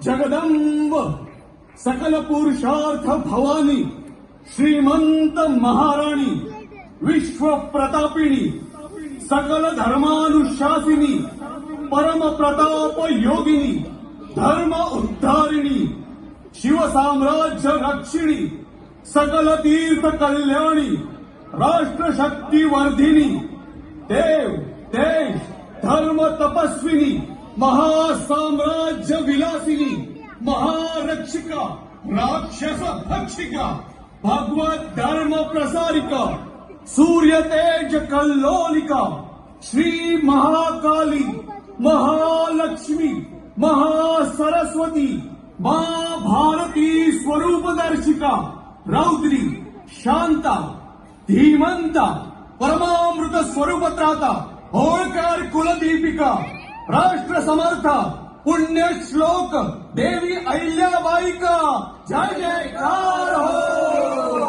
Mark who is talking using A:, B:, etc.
A: जगदंब सकल पुरुषार्थ भवानी श्रीमंत महाराणी विश्व प्रतापिणी सकल धर्मानुशासिनी परम प्रताप योगिनी धर्म उद्धारिणी शिवसाम्राज्य रक्षिणी सकल तीर्थ कल्याणी राष्ट्रशक्ती वर्धिनी देव देश धर्म तपस्विनी महासाम्राज्य विलासिनी महारक्षिका राक्षस भक्षिका भगवत धर्म प्रसारिका सूर्य तेज कल्लोलिका श्री महाकाली महालक्ष्मी महासरस्वती मां भारती स्वरूपदर्शिका रौद्री शांता धीमंता परमामृत स्वरूपत्राता होळकर कुलदीपिका राष्ट्र समर्था पुण्य श्लोक देवी अहिल्याबाई का जय जयकार हो।